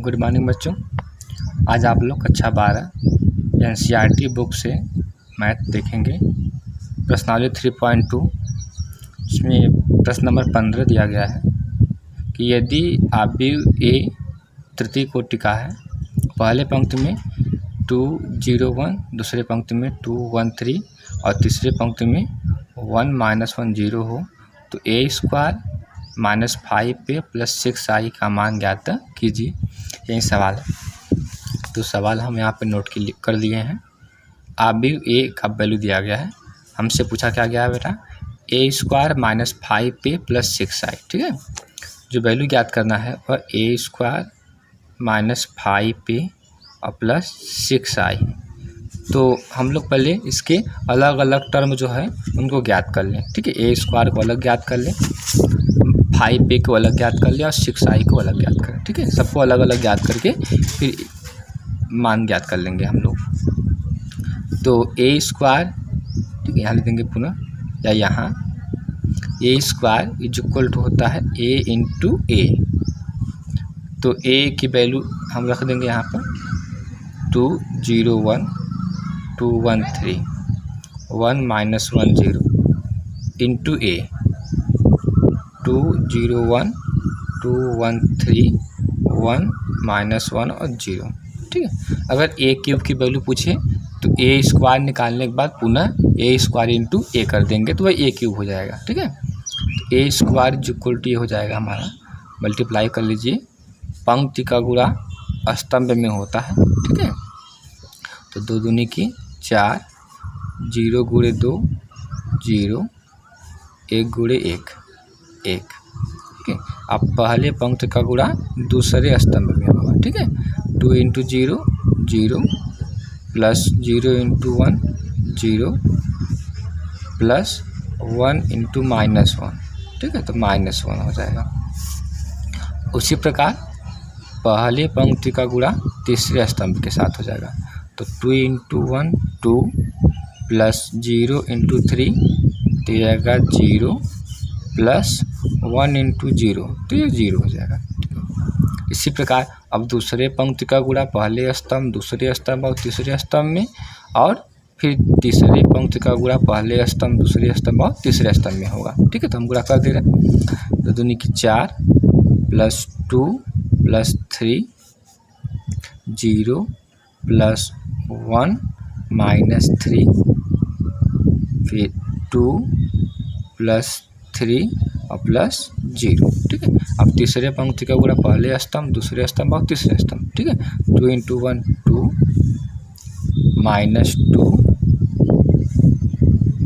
Good morning बच्चों। आज आप लोग कक्षा 12 एनसीईआरटी बुक से मैथ देखेंगे। प्रश्नावली 3.2 इसमें प्रश्न नंबर 15 दिया गया है कि यदि आव्यूह ए तृतीय कोटि का है, पहले पंक्ति में 201, दूसरे पंक्ति में 213 और तीसरे पंक्ति में 1 - 1 0 हो तो a² - 5a + 6i का मान ज्ञात कीजिए। यही सवाल है। तो सवाल हम यहाँ पे नोट कर लिए हैं। आव्यूह ए का वैल्यू दिया गया है, हमसे पूछा क्या गया है बेटा, a² - 5a + 6i। ठीक है, जो वैल्यू ज्ञात करना है वह a² - 5a और +6i। तो हम लोग पहले इसके अलग अलग टर्म जो है उनको ज्ञात कर लें। ठीक है, a² को अलग ज्ञात कर लें, 5a को अलग ज्ञात कर लें और 6i को अलग ज्ञात करें। ठीक है, सबको अलग अलग ज्ञात करके फिर मान ज्ञात कर लेंगे हम लोग। तो a², ठीक है, यहाँ लिख देंगे पुनः, या यहाँ a² = होता है a × a। तो a की वैल्यू हम रख देंगे यहाँ पर 201, 213, 1 - 1 0 × a, 201, 213, 1 - 1 और 0। ठीक है, अगर a³ की वैल्यू पूछे तो a² निकालने के बाद पुनः a² × a कर देंगे तो वह a³ हो जाएगा। ठीक है, तो a² = हो जाएगा हमारा, मल्टीप्लाई कर लीजिए, पंक्ति का गुणा स्तंभ में होता है। ठीक है, तो 2 दूनी की 4, 0 × 2 0, 1 × 1 1। ठीक है, अब पहले पंक्ति का गुणा दूसरे स्तंभ में होगा। ठीक है, 2 × 0 0 + 0 × 1 0 + 1 × -1। ठीक है, तो -1 हो जाएगा। उसी प्रकार पहले पंक्ति का गुणा तीसरे स्तंभ के साथ हो जाएगा। तो 2 × 1 2 + 0 × 3 तो ये आएगा 0 + 1 × 0 तो ये 0 हो जाएगा। इसी प्रकार अब दूसरे पंक्ति का गुणा पहले स्तंभ, दूसरे स्तंभ और तीसरे स्तंभ में, और फिर तीसरे पंक्ति का गुणा पहले स्तंभ, दूसरे स्तंभ और तीसरे स्तंभ में होगा। ठीक है, तो हम गुणा कर दे रहे हैं। 2 दूनी की 4 + 2 + 3 0 + 1 - 3 फिर 2 + 3 और +0। ठीक है, अब तीसरे पंक्ति का गुणा पहले स्तंभ, दूसरे स्तंभ और तीसरे स्तंभ। ठीक है, 2 × 1 2 -2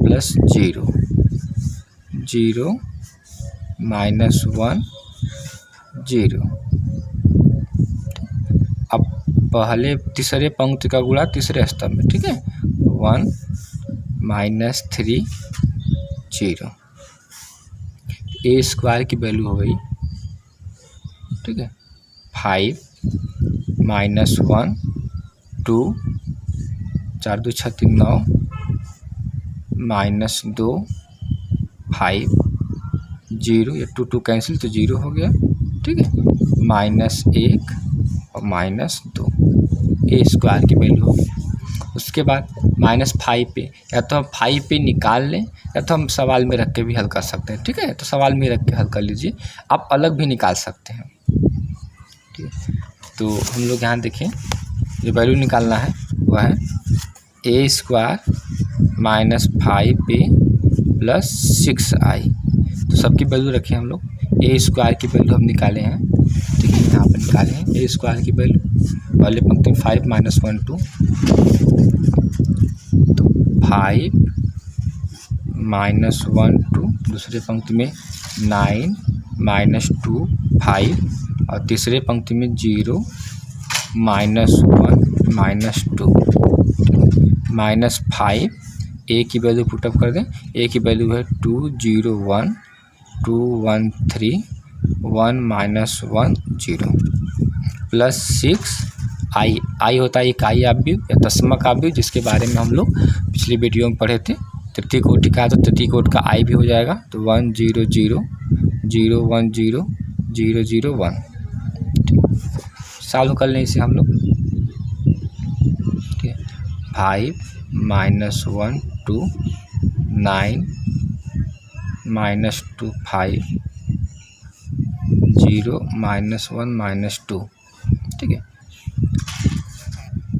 + 0 0 -1 0। अब पहले तीसरे पंक्ति का गुणा तीसरे स्तंभ में। ठीक है, 1 - 3 0। a² की वैल्यू हो गई, ठीक है, 5 - 1 2 4 2 6 3 9 -2 5 0, ये 2 2 कैंसिल तो 0 हो गया। ठीक है, -1 और -2 a² की वैल्यू हो गई। उसके बाद -5a, या तो हम 5a निकाल लें या तो हम सवाल में रख के भी हल कर सकते हैं। ठीक है, तो सवाल में रख के हल कर लीजिए, आप अलग भी निकाल सकते हैं। ठीक है, तो हम लोग यहाँ देखें, जो वैल्यू निकालना है वह है a² - 5a + 6i। तो सबकी वैल्यू रखें हम लोग। a² की वैल्यू हम निकाले हैं। ठीक है, यहाँ पर निकाले हैं a² की वैल्यू। पहले पंक्ति में 5 - 1 2, तो 5 - 1 2, दूसरे पंक्ति में 9 - 2 5 और तीसरे पंक्ति में 0 - 1 -2 -5। a की वैल्यू पुटअप कर दें। a की वैल्यू है 201 213 1 - 1 0 + 6i। i होता है इकाई आव्यूह या दशमक आव्यूह, जिसके बारे में हम लोग पिछली वीडियो में पढ़े थे। तृतीय कोटि का है तो तृतीय कोटि का i भी हो जाएगा, तो 1 0 0 0 1 0 0 0 1। सॉल्व कर लें इसे हम लोग। ठीक है, 5 - 1 2 9 -2 5 0 -1 -2। ठीक है,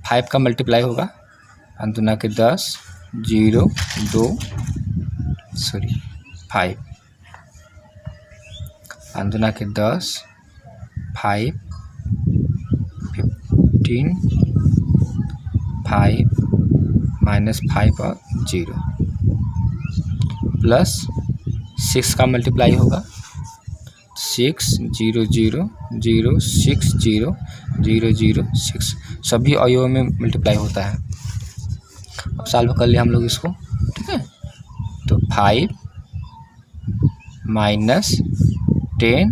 5 का मल्टीप्लाई होगा अंतुना के 10 0 2 5 अंतुना के 10 5 15 5 -5 और 0 प्लस 6 का मल्टीप्लाई होगा 6 0 0 0 6 0 0 0 6 सभी अवयवों में मल्टीप्लाई होता है। अब सॉल्व कर लिया हम लोग इसको। ठीक है, तो 5 - 10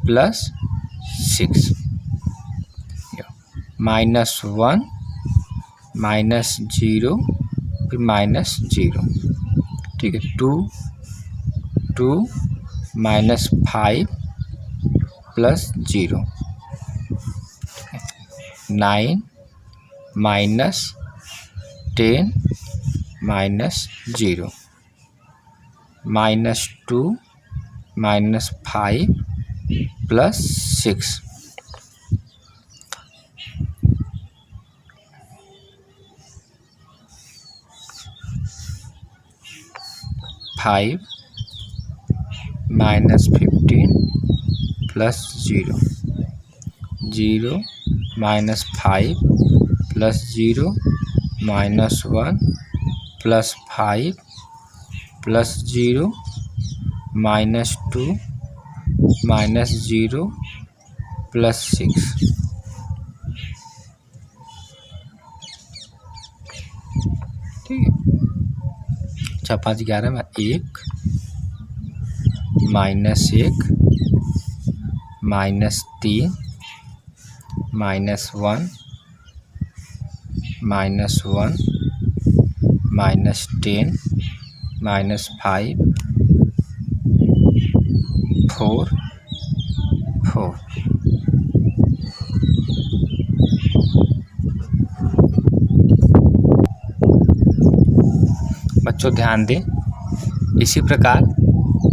प्लस 6 -1 -0 फिर -0। ठीक है, 2 -5 plus 0 9 -10 -0 -2 -5 plus 6 5 -15 plus 0 0 -5 plus 0 -1 plus 5 plus 0 -2 -0 plus 6। ठीक है, 6 5 11 में 1 -1 -3 -1 -1 -10 -5 4 4। बच्चों ध्यान दें, इसी प्रकार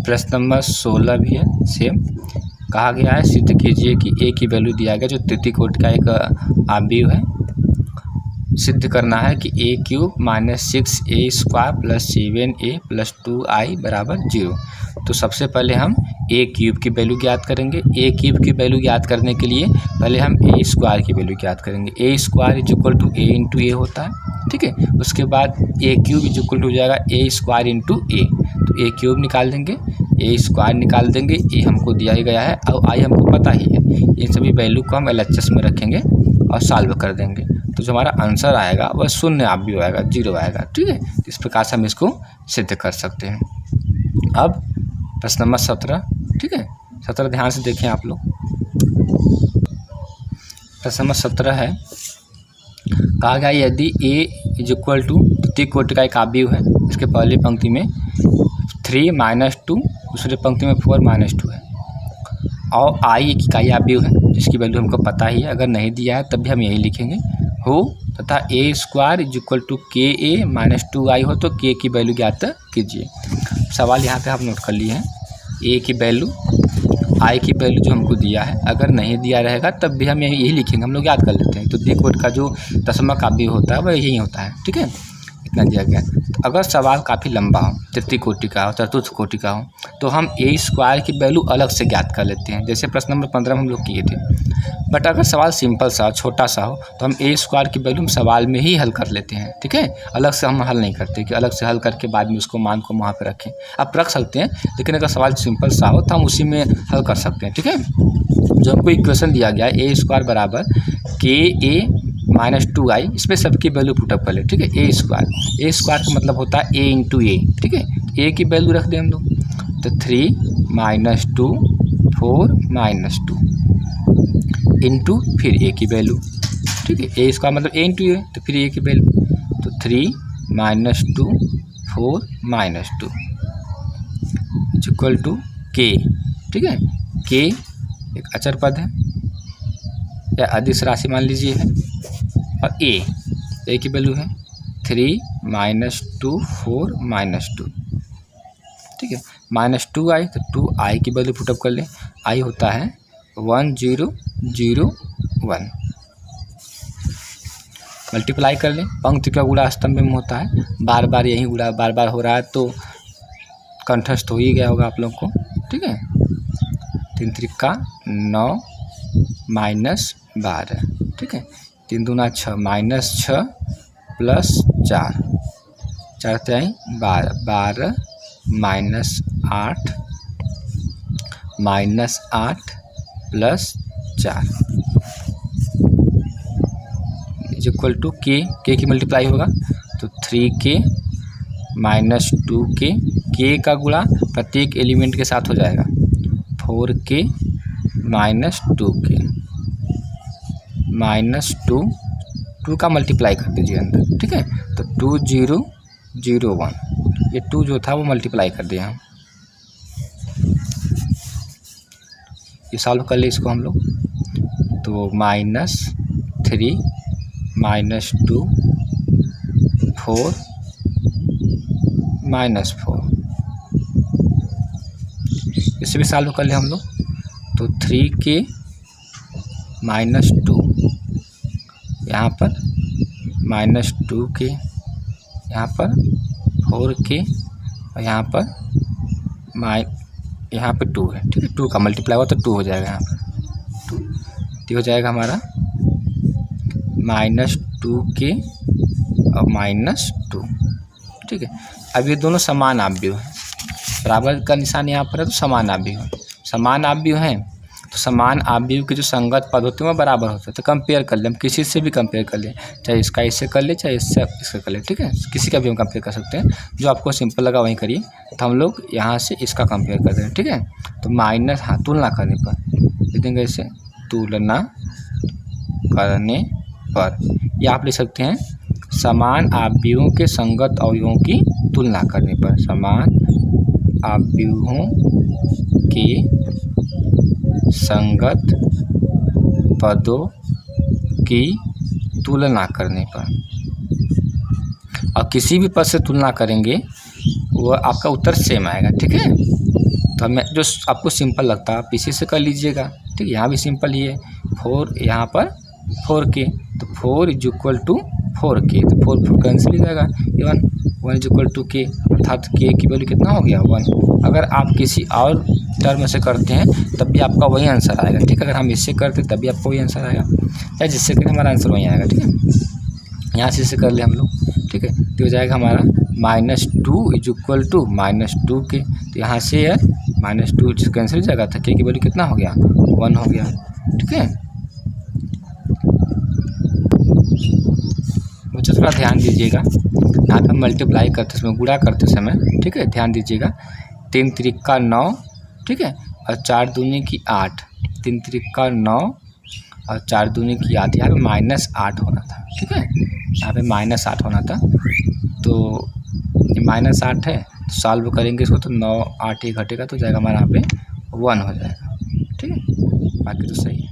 प्रश्न नंबर 16 भी है सेम। कहा गया है सिद्ध कीजिए कि a की वैल्यू दिया गया जो तृतीय कोटि का एक अवयव है। सिद्ध करना है कि a³ -6a² plus 7a plus 2i बराबर 0। तो सबसे पहले हम a³ की वैल्यू ज्ञात करेंगे। a³ की वैल्यू ज्ञात करने के लिए पहले हम a² की वैल्यू ज्ञात करेंगे। a² = a × a होता है। ठीक है, उसके बाद a³ = हो जाएगा a² × a। तो a³ निकाल देंगे, a² निकाल देंगे, a हमको दिया ही गया है और i हमको पता ही है। इन सभी वैल्यू को हम LHS में रखेंगे और सॉल्व कर देंगे। तो जो हमारा आंसर आएगा वह शून्य अवयव आएगा, 0 आएगा। ठीक है, इस प्रकार से हम इसको सिद्ध कर सकते हैं। अब प्रश्न नंबर 17। ठीक है, 17 ध्यान से देखें आप लोग। प्रश्न नंबर 17 है, कहा गया यदि a = तृतीय कोटि का एक अवयव है, इसके पहली पंक्ति में 3 - 2, दूसरी पंक्ति में 4 - 2 है और i एक इकाई अवयव है जिसकी वैल्यू हमको पता ही है। अगर नहीं दिया है तब भी हम यही लिखेंगे हो तथा a² = ka - 2i हो तो k की वैल्यू ज्ञात कीजिए। सवाल यहाँ पे आप नोट कर लिए हैं, a की वैल्यू i की वैल्यू जो हमको दिया है, अगर नहीं दिया रहेगा तब भी हम यही लिखेंगे, हम लोग याद कर लेते हैं। तो तृतीय कोटि का जो दशमलव अवयव होता है वह यही होता है। ठीक है, इतना दिया गया। तो अगर सवाल काफ़ी लंबा हो, तृतीय कोटि का हो, चतुर्थ कोटि का हो, तो हम a² की वैल्यू अलग से ज्ञात कर लेते हैं, जैसे प्रश्न नंबर 15 में हम लोग किए थे। बट अगर सवाल सिंपल सा छोटा सा हो तो हम a² की वैल्यू हम सवाल में ही हल कर लेते हैं। ठीक है, अलग से हम हल नहीं करते कि अलग से हल करके बाद में उसको मान को वहाँ पे रखें। आप रख सकते हैं, लेकिन अगर सवाल सिंपल सा हो तो हम उसी में हल कर सकते हैं। ठीक है, जो हमको इक्वेशन दिया गया है a² = ka - 2i, इसमें सबकी वैल्यू पुटअप कर ले। ठीक है, a² का मतलब होता है a × a। ठीक है, a की वैल्यू रख दें हम लोग, तो 3 - 2 4 - 2 इंटू फिर a की वैल्यू। ठीक है, a² मतलब a × a, तो फिर a की वैल्यू, तो 3 - 2 4 - 2 = k। ठीक है, k एक अचर पद है या अदिश राशि मान लीजिए है। और ए की वैल्यू है 3 -2 4 -2, ठीक है। -2 आई तो 2 आई की वैल्यू पुटअप कर लें। आई होता है 1 0 0 1। मल्टीप्लाई कर लें। पंक्ति का गुणा स्तंभ में होता है, बार बार यही गुणा बार बार हो रहा है तो कंठस्थ हो ही गया होगा आप लोग को, ठीक है। 3 त्रिका 9 -12, ठीक है। 3 दूना 6 -6 + 4 4 3 12 12 -8 -8 + 4 इक्वल टू के की मल्टीप्लाई होगा तो 3k -2k, के का गुणा प्रत्येक एलिमेंट के साथ हो जाएगा 4k -2k -2 का मल्टीप्लाई कर दीजिए अंदर, ठीक है। तो 2 0 0 1, ये 2 जो था वो मल्टीप्लाई कर दिया हम। ये सॉल्व कर ले इसको हम लोग तो -3 -2 4 -4, इसे भी सॉल्व कर ले हम लोग तो 3k -2, यहाँ पर -2k, यहाँ पर 4k और यहाँ पर 2 है, ठीक है। 2 का मल्टीप्लाई हुआ तो 2 हो जाएगा, यहाँ पर 2 तो हो जाएगा हमारा -2k और -2, ठीक है। अब ये दोनों समान आव्यूह हैं, बराबर का निशान यहाँ पर है तो समान आव्यूह, समान आव्यूह हैं तो समान आव्यूह के जो संगत पद होते हैं वो बराबर होते हैं। तो कंपेयर कर लें, हम किसी से भी कंपेयर कर लें, चाहे इसका इससे कर ले चाहे इससे इसका कर ले, ठीक है। किसी का भी हम कंपेयर कर सकते हैं, जो आपको सिंपल लगा वहीं करिए। तो हम लोग यहाँ से इसका कंपेयर कर दें, ठीक है। तो तुलना करने पर लिख देंगे इसे, तुलना करने पर, या आप लिख सकते हैं समान आव्यूहों के संगत अवयवों की तुलना करने पर, समान आव्यूहों के संगत पदों की तुलना करने पर। और किसी भी पद से तुलना करेंगे वो आपका उत्तर सेम आएगा, ठीक है। तो हमें जो आपको सिंपल लगता है आप इसी से कर लीजिएगा, ठीक है। यहाँ भी सिंपल ही है, 4 यहाँ पर 4k तो 4 = 4k, तो 4 कैंसिल हो जाएगा, 1 = k, अर्थात k की वैल्यू कितना हो गया 1। अगर आप किसी और टर्म से करते हैं तब भी आपका वही आंसर आएगा, ठीक है। अगर हम इससे करते हैं तब भी आपको वही आंसर आएगा, या जिससे करें हमारा आंसर वही आएगा, ठीक है। यहाँ से कर ले हम लोग, ठीक है। तो हो जाएगा हमारा -2 = -2k, तो यहाँ से है -2 कैंसिल हो जाएगा, था k की वैल्यू कितना हो गया 1 हो गया, ठीक है। बच्चों थोड़ा ध्यान दीजिएगा, यहाँ पे मल्टीप्लाई करते समय, गुणा करते समय, ठीक है, ध्यान दीजिएगा। 3 त्रिका 9, ठीक है, और 4 दूनी की 8, 3 त्रिका 9 और 4 दूनी की 8, यहाँ पे -8 होना था, ठीक है। यहाँ पे -8 होना था, तो ये -8 है, तो सॉल्व करेंगे इसको तो 9 8 ही घटेगा तो जाएगा हमारा यहाँ पे 1 हो जाएगा, ठीक है। बाकी तो सही है।